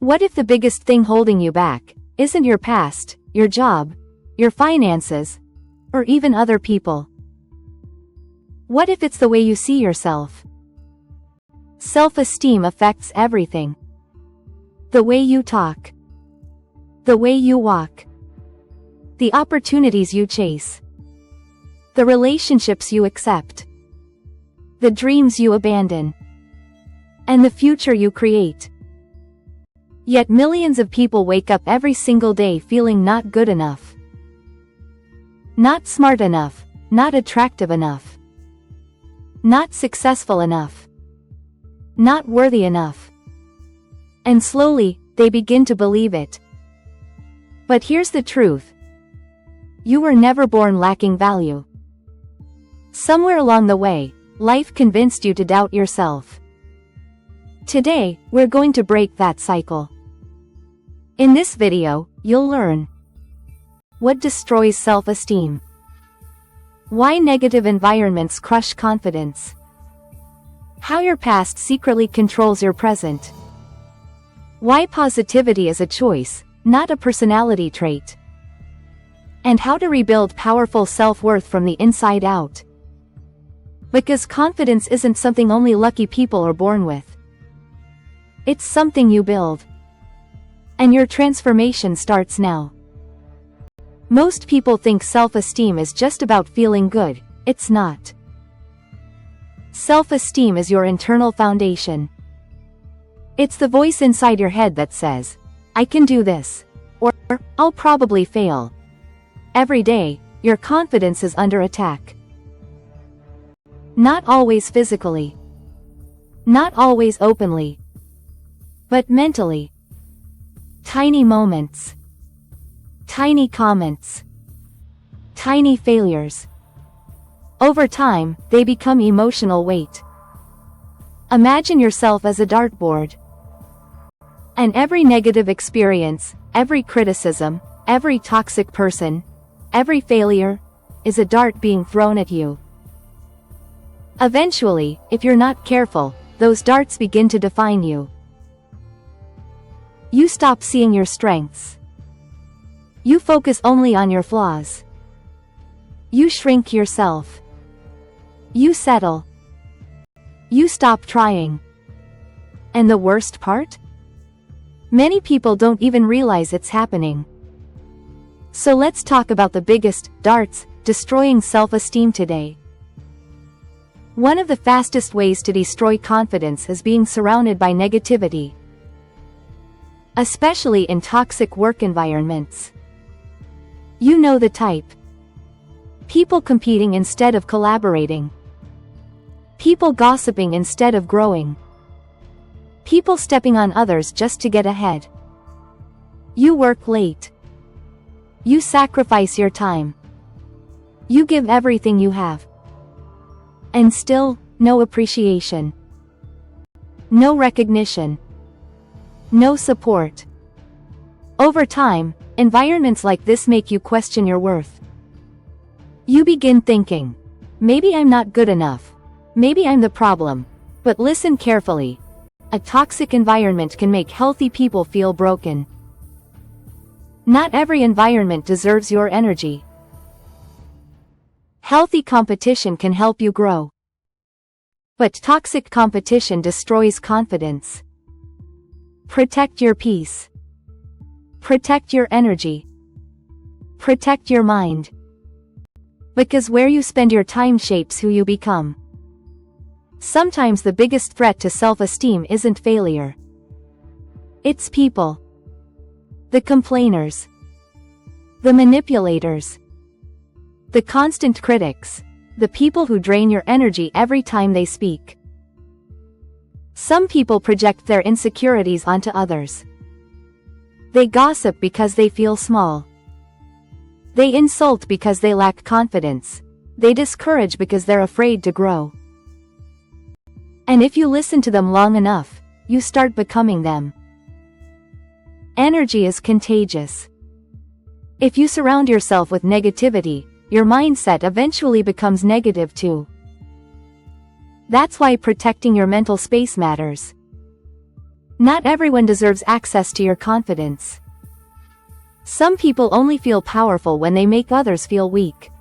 What if the biggest thing holding you back isn't your past, your job, your finances, or even other people? What if it's the way you see yourself? Self-esteem affects everything. The way you talk, the way you walk, the opportunities you chase, the relationships you accept, the dreams you abandon, and the future you create. Yet millions of people wake up every single day feeling not good enough, not smart enough, not attractive enough, not successful enough, not worthy enough. And slowly, they begin to believe it. But here's the truth. You were never born lacking value. Somewhere along the way, life convinced you to doubt yourself. Today, we're going to break that cycle. In this video, you'll learn what destroys self-esteem, why negative environments crush confidence, how your past secretly controls your present, why positivity is a choice, not a personality trait, and how to rebuild powerful self-worth from the inside out. Because confidence isn't something only lucky people are born with. It's something you build. And your transformation starts now. Most people think self-esteem is just about feeling good. It's not. Self-esteem is your internal foundation. It's the voice inside your head that says, "I can do this," or "I'll probably fail." Every day, your confidence is under attack. Not always physically. Not always openly. But mentally. Tiny moments. Tiny comments. Tiny failures. Over time, they become emotional weight. Imagine yourself as a dartboard. And every negative experience, every criticism, every toxic person, every failure, is a dart being thrown at you. Eventually, if you're not careful, those darts begin to define you. You stop seeing your strengths. You focus only on your flaws. You shrink yourself. You settle. You stop trying. And the worst part? Many people don't even realize it's happening. So let's talk about the biggest darts destroying self-esteem today. One of the fastest ways to destroy confidence is being surrounded by negativity. Especially in toxic work environments. You know the type. People competing instead of collaborating. People gossiping instead of growing. People stepping on others just to get ahead. You work late. You sacrifice your time. You give everything you have. And still, no appreciation. No recognition. No support. Over time, environments like this make you question your worth. You begin thinking, maybe I'm not good enough. Maybe I'm the problem. But listen carefully. A toxic environment can make healthy people feel broken. Not every environment deserves your energy. Healthy competition can help you grow. But toxic competition destroys confidence. Protect your peace. Protect your energy. Protect your mind. Because where you spend your time shapes who you become. Sometimes the biggest threat to self-esteem isn't failure. It's people. The complainers. The manipulators. The constant critics. The people who drain your energy every time they speak. Some people project their insecurities onto others. They gossip because they feel small. They insult because they lack confidence. They discourage because they're afraid to grow. And if you listen to them long enough, you start becoming them. Energy is contagious. If you surround yourself with negativity, your mindset eventually becomes negative too. That's why protecting your mental space matters. Not everyone deserves access to your confidence. Some people only feel powerful when they make others feel weak.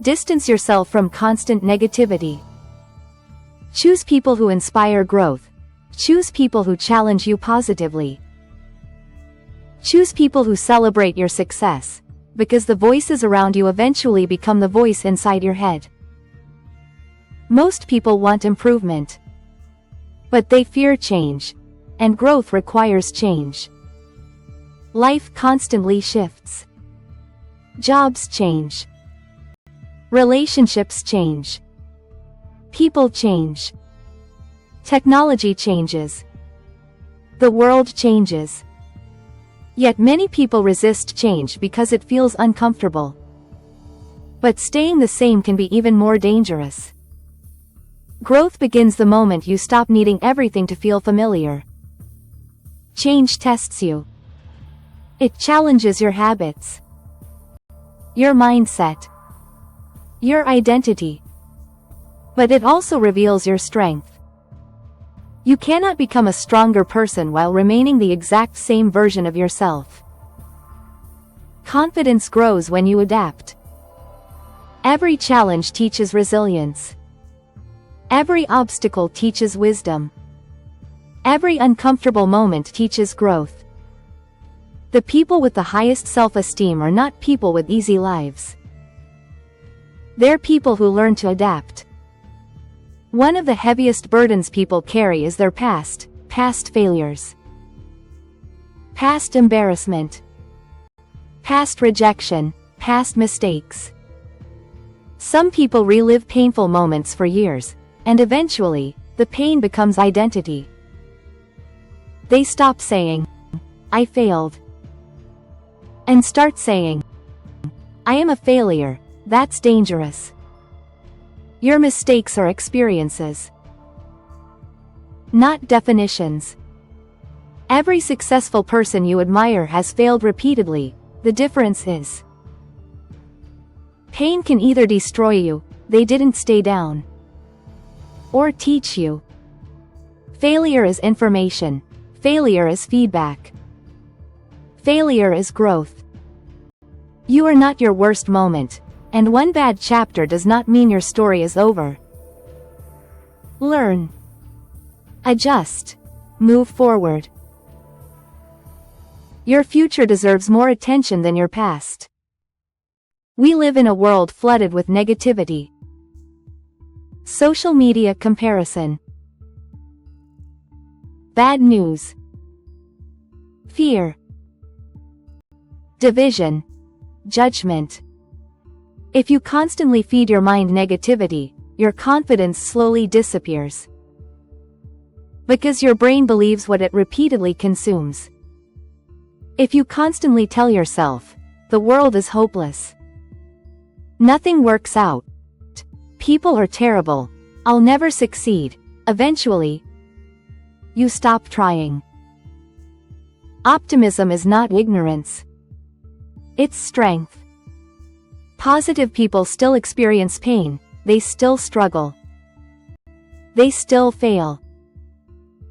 Distance yourself from constant negativity. Choose people who inspire growth. Choose people who challenge you positively. Choose people who celebrate your success, because the voices around you eventually become the voice inside your head. Most people want improvement, but they fear change, and growth requires change. Life constantly shifts. Jobs change. Relationships change. People change. Technology changes. The world changes. Yet many people resist change because it feels uncomfortable. But staying the same can be even more dangerous. Growth begins the moment you stop needing everything to feel familiar. Change tests you. It challenges your habits, your mindset, your identity. But it also reveals your strength. You cannot become a stronger person while remaining the exact same version of yourself. Confidence grows when you adapt. Every challenge teaches resilience. Every obstacle teaches wisdom. Every uncomfortable moment teaches growth. The people with the highest self-esteem are not people with easy lives. They're people who learn to adapt. One of the heaviest burdens people carry is their past failures, past embarrassment, past rejection, past mistakes. Some people relive painful moments for years, and eventually, the pain becomes identity. They stop saying, "I failed," and start saying, "I am a failure." That's dangerous. Your mistakes are experiences, not definitions. Every successful person you admire has failed repeatedly. The difference is, pain can either destroy you, they didn't stay down, or teach you. Failure is information. Failure is feedback. Failure is growth. You are not your worst moment. And one bad chapter does not mean your story is over. Learn. Adjust. Move forward. Your future deserves more attention than your past. We live in a world flooded with negativity. Social media comparison. Bad news. Fear. Division. Judgment. If you constantly feed your mind negativity, your confidence slowly disappears. Because your brain believes what it repeatedly consumes. If you constantly tell yourself, "The world is hopeless. Nothing works out. People are terrible. I'll never succeed," eventually, you stop trying. Optimism is not ignorance. It's strength. Positive people still experience pain, they still struggle. They still fail.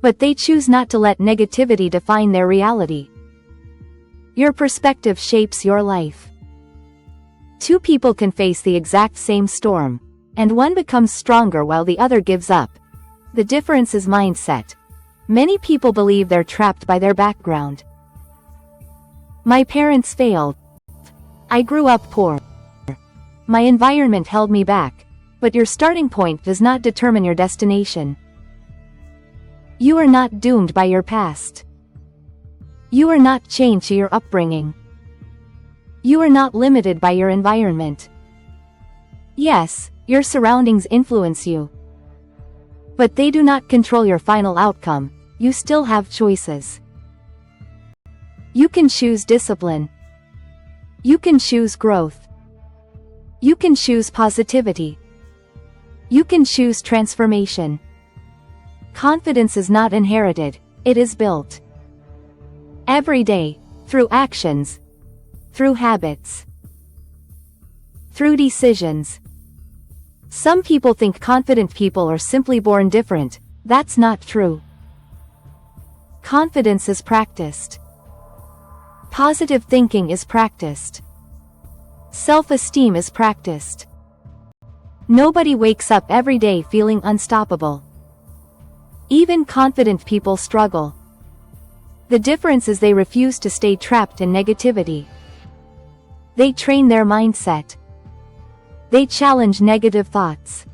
But they choose not to let negativity define their reality. Your perspective shapes your life. Two people can face the exact same storm, and one becomes stronger while the other gives up. The difference is mindset. Many people believe they're trapped by their background. My parents failed. I grew up poor. My environment held me back. But your starting point does not determine your destination. You are not doomed by your past. You are not chained to your upbringing. You are not limited by your environment. Yes, your surroundings influence you. But they do not control your final outcome. You still have choices. You can choose discipline. You can choose growth. You can choose positivity. You can choose transformation. Confidence is not inherited, it is built. Every day, through actions, through habits, through decisions. Some people think confident people are simply born different. That's not true. Confidence is practiced. Positive thinking is practiced. Self-esteem is practiced. Nobody wakes up every day feeling unstoppable. Even confident people struggle. The difference is they refuse to stay trapped in negativity. They train their mindset. They challenge negative thoughts.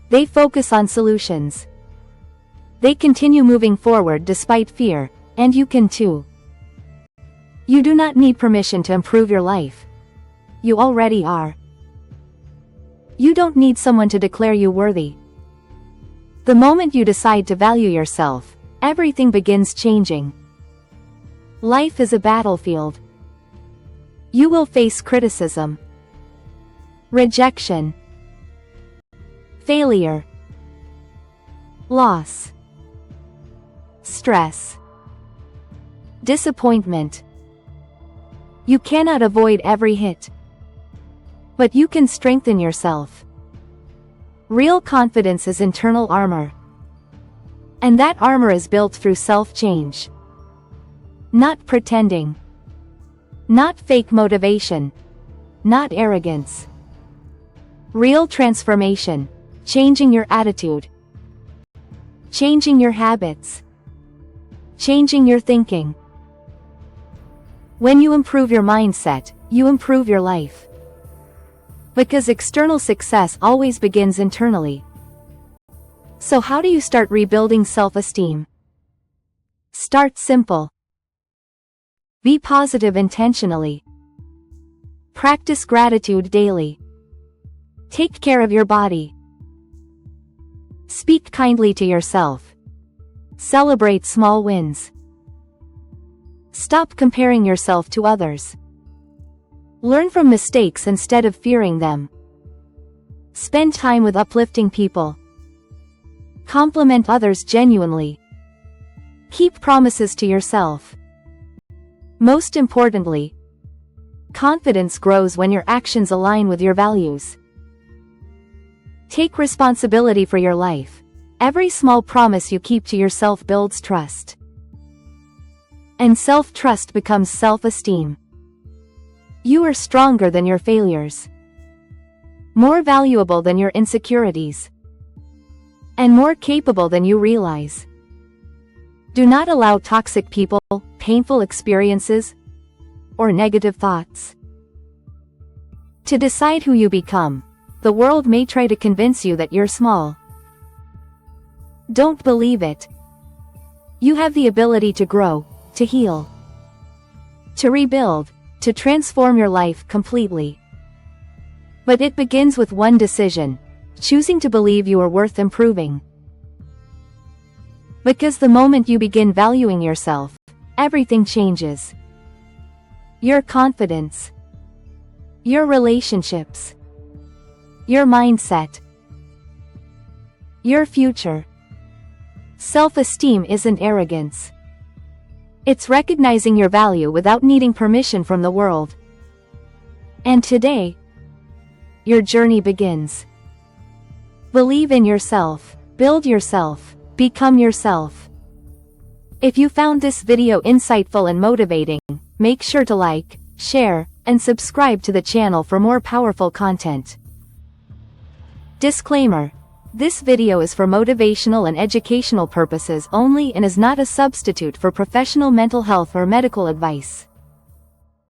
They focus on solutions. They continue moving forward despite fear, and you can too. You do not need permission to improve your life. You already are. You don't need someone to declare you worthy. The moment you decide to value yourself, everything begins changing. Life is a battlefield. You will face criticism, rejection, failure, loss, stress, disappointment. You cannot avoid every hit, but you can strengthen yourself. Real confidence is internal armor. And that armor is built through self-change. Not pretending. Not fake motivation. Not arrogance. Real transformation. Changing your attitude. Changing your habits. Changing your thinking. When you improve your mindset, you improve your life. Because external success always begins internally. So how do you start rebuilding self-esteem? Start simple. Be positive intentionally. Practice gratitude daily. Take care of your body. Speak kindly to yourself. Celebrate small wins. Stop comparing yourself to others. Learn from mistakes instead of fearing them. Spend time with uplifting people. Compliment others genuinely. Keep promises to yourself. Most importantly, confidence grows when your actions align with your values. Take responsibility for your life. Every small promise you keep to yourself builds trust. And self-trust becomes self-esteem. You are stronger than your failures. More valuable than your insecurities. And more capable than you realize. Do not allow toxic people, painful experiences, or negative thoughts to decide who you become. The world may try to convince you that you're small. Don't believe it. You have the ability to grow, to heal, to rebuild, to transform your life completely. But it begins with one decision: choosing to believe you are worth improving. Because the moment you begin valuing yourself, everything changes. Your confidence, your relationships, your mindset, your future. Self-esteem isn't arrogance. It's recognizing your value without needing permission from the world. And today, your journey begins. Believe in yourself, build yourself, become yourself. If you found this video insightful and motivating, make sure to like, share, and subscribe to the channel for more powerful content. Disclaimer: this video is for motivational and educational purposes only and is not a substitute for professional mental health or medical advice.